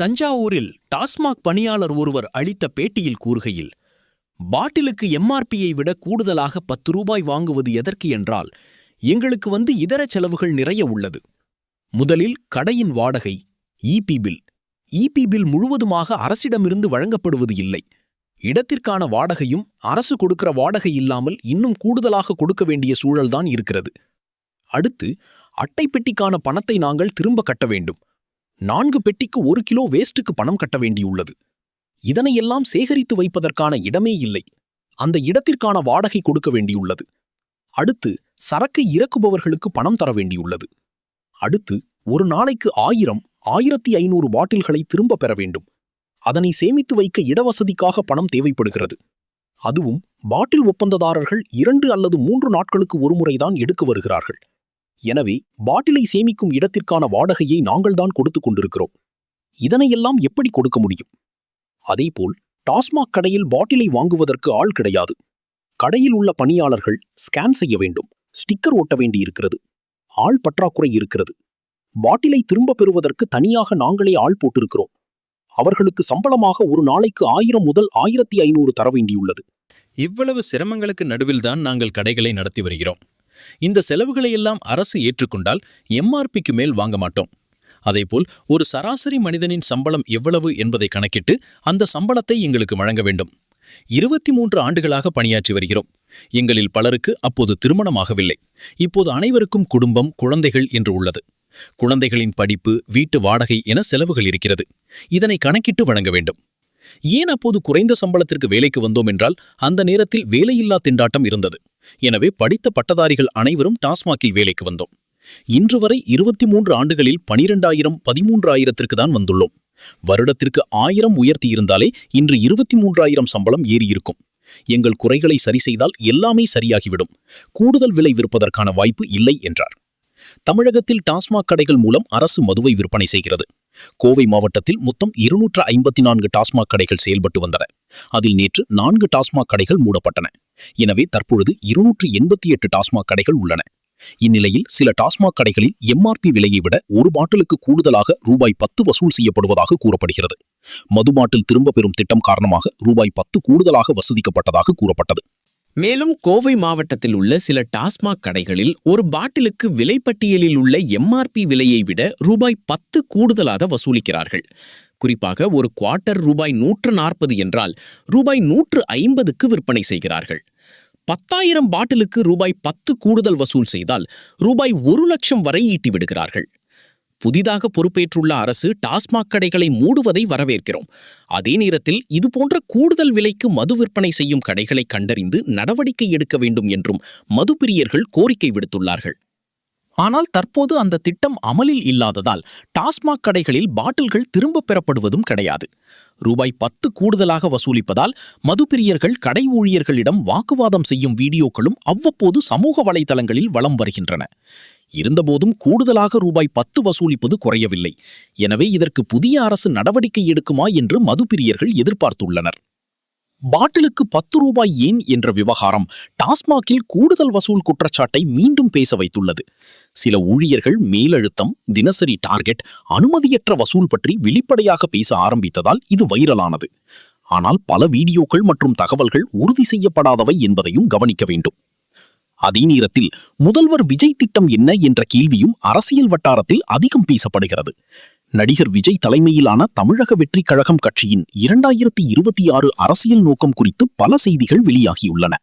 தஞ்சாவூரில் டாஸ்மாக் பணியாளர் ஒருவர் அளித்த பேட்டியில் கூறுகையில், பாட்டிலுக்கு எம்ஆர்பியை விட கூடுதலாக 10 ரூபாய் வாங்குவது எதற்கு என்றால், எங்களுக்கு இதர செலவுகள் நிறைய உள்ளது. முதலில் கடையின் வாடகை, இபி பில். இபி பில் முழுவதுமாக அரசிடமிருந்து வழங்கப்படுவது இல்லை. இடத்திற்கான வாடகையும் அரசு கொடுக்கிற வாடகை இல்லாமல் இன்னும் கூடுதலாக கொடுக்க வேண்டிய சூழல்தான் இருக்கிறது. அடுத்து அட்டைப்பெட்டிக்கான பணத்தை நாங்கள் திரும்ப கட்ட வேண்டும். 4 பெட்டிக்கு 1 கிலோ வேஸ்டுக்கு பணம் கட்ட வேண்டியுள்ளது. இதனையெல்லாம் சேகரித்து வைப்பதற்கான இடமே இல்லை. அந்த இடத்திற்கான வாடகை கொடுக்க வேண்டியுள்ளது. அடுத்து சரக்கு இறக்குபவர்களுக்கு பணம் தர வேண்டியுள்ளது. அடுத்து ஒரு நாளைக்கு 1000, 1500 பாட்டில்களை திரும்ப பெற வேண்டும். அதனை சேமித்து வைக்க இடவசதிக்காக பணம் தேவைப்படுகிறது. அதுவும் பாட்டில் ஒப்பந்ததாரர்கள் 2 அல்லது 3 நாட்களுக்கு ஒருமுறைதான் எடுக்க வருகிறார்கள். எனவே பாட்டிலை சேமிக்கும் இடத்திற்கான வாடகையை நாங்கள்தான் கொடுத்து கொண்டிருக்கிறோம். இதனையெல்லாம் எப்படி கொடுக்க முடியும்? அதேபோல் டாஸ்மாக் கடையில் பாட்டிலை வாங்குவதற்கு ஆள் கிடையாது. கடையில் உள்ள பணியாளர்கள் ஸ்கேன் செய்ய வேண்டும், ஸ்டிக்கர் ஒட்ட வேண்டியிருக்கிறது. ஆள் பற்றாக்குறை இருக்கிறது. பாட்டிலை திரும்ப பெறுவதற்கு தனியாக நாங்களே ஆள் போட்டிருக்கிறோம். அவர்களுக்கு சம்பளமாக ஒரு நாளைக்கு 1000 முதல் 1500 தர வேண்டியுள்ளது. இவ்வளவு சிரமங்களுக்கு நடுவில்தான் நாங்கள் கடைகளை நடத்தி வருகிறோம். இந்த செலவுகளையெல்லாம் அரசு ஏற்றுக்கொண்டால் எம்ஆர்பிக்கு மேல் வாங்க மாட்டோம். அதேபோல் ஒரு சராசரி மனிதனின் சம்பளம் எவ்வளவு என்பதை கணக்கிட்டு அந்த சம்பளத்தை எங்களுக்கு வழங்க வேண்டும். 23 ஆண்டுகளாக பணியாற்றி வருகிறோம். எங்களில் பலருக்கு அப்போது திருமணமாகவில்லை. இப்போது அனைவருக்கும் குடும்பம், குழந்தைகள் என்று உள்ளது. குழந்தைகளின் படிப்பு, வீட்டு வாடகை என செலவுகள் இருக்கிறது. இதனை கணக்கிட்டு வழங்க வேண்டும். ஏன் அப்போது குறைந்த சம்பளத்திற்கு வேலைக்கு வந்தோம் என்றால், அந்த நேரத்தில் வேலையில்லா திண்டாட்டம் இருந்தது. எனவே படித்த பட்டதாரிகள் அனைவரும் டாஸ்மாகில் வேலைக்கு வந்தோம். இன்று வரை 23 ஆண்டுகளில் 12,000, 13,000ற்கு தான் வந்துள்ளோம். வருடத்திற்கு 1000 உயர்த்தியிருந்தாலே இன்று 23,000 சம்பளம் ஏறியிருக்கும். எங்கள் குறைகளை சரி செய்தால் எல்லாமே சரியாகிவிடும். கூடுதல் விலை விற்பதற்கான வாய்ப்பு இல்லை என்றார். தமிழகத்தில் டாஸ்மாக் கடைகள் மூலம் அரசு மதுவை விற்பனை செய்கிறது. கோவை மாவட்டத்தில் மொத்தம் 254 டாஸ்மாக் கடைகள் செயல்பட்டு வந்தன. அதில் நேற்று 4 டாஸ்மாக் கடைகள் மூடப்பட்டன. எனவே தற்பொழுது 288 டாஸ்மாக் கடைகள் உள்ளன. இந்நிலையில் சில டாஸ்மாக் கடைகளில் எம்ஆர்பி விலையை விட ஒரு பாட்டிலுக்கு கூடுதலாக ரூபாய் 10 வசூல் செய்யப்படுவதாக கூறப்படுகிறது. மது பாட்டில் திரும்ப பெறும் திட்டம் காரணமாக ரூபாய் 10 கூடுதலாக வசூலிக்கப்பட்டதாக கூறப்பட்டது. மேலும் கோவை மாவட்டத்தில் உள்ள சில டாஸ்மாக் கடைகளில் ஒரு பாட்டிலுக்கு விலைப்பட்டியலில் உள்ள எம்ஆர்பி விலையை விட ரூபாய் 10 கூடுதலாக வசூலிக்கிறார்கள். குறிப்பாக ஒரு குவார்ட்டர் ரூபாய் 140 என்றால் ரூபாய் 150க்கு விற்பனை செய்கிறார்கள். 10,000 பாட்டிலுக்கு ரூபாய் 10 கூடுதல் வசூல் செய்தால் ரூபாய் 1,00,000 வரை ஈட்டிவிடுகிறார்கள். புதிதாக பொறுப்பேற்றுள்ள அரசு டாஸ்மாக் கடைகளை மூடுவதை வரவேற்கிறோம். அதே நேரத்தில் இதுபோன்ற கூடுதல் விலைக்கு மது விற்பனை செய்யும் கடைகளை கண்டறிந்து நடவடிக்கை எடுக்க வேண்டும் என்றும் மதுப்பிரியர்கள் கோரிக்கை விடுத்துள்ளார்கள். ஆனால் தற்போது அந்த திட்டம் அமலில் இல்லாததால் டாஸ்மாக் கடைகளில் பாட்டில்கள் திரும்பப் பெறப்படுவதும் கிடையாது. ரூபாய் 10 கூடுதலாக வசூலிப்பதால் மதுப்பிரியர்கள் கடை ஊழியர்களிடம் வாக்குவாதம் செய்யும் வீடியோக்களும் அவ்வப்போது சமூக வலைதளங்களில் வலம் வருகின்றன. இருந்தபோதும் கூடுதலாக ரூபாய் 10 வசூலிப்பது குறையவில்லை. எனவே இதற்கு புதிய அரசு நடவடிக்கை எடுக்குமா என்று மதுப்பிரியர்கள் எதிர்பார்த்துள்ளனர். பாட்டிலுக்கு 10 ரூபாய் ஏன் என்ற விவகாரம் டாஸ்மாகில் கூடுதல் வசூல் குற்றச்சாட்டை மீண்டும் பேச வைத்துள்ளது. சில ஊழியர்கள் மேலழுத்தம், தினசரி டார்கெட், அனுமதியற்ற வசூல் பற்றி வெளிப்படையாக பேச ஆரம்பித்ததால் இது வைரலானது. ஆனால் பல வீடியோக்கள் மற்றும் தகவல்கள் உறுதி செய்யப்படாதவை என்பதையும் கவனிக்க வேண்டும். அதே நேரத்தில் முதல்வர் விஜய் திட்டம் என்ன என்ற கேள்வியும் அரசியல் வட்டாரத்தில் அதிகம் பேசப்படுகிறது. நடிகர் விஜய் தலைமையிலான தமிழக வெற்றிக் கழகம் கட்சியின் 2026 அரசியல் நோக்கம் குறித்து பல செய்திகள் வெளியாகியுள்ளன.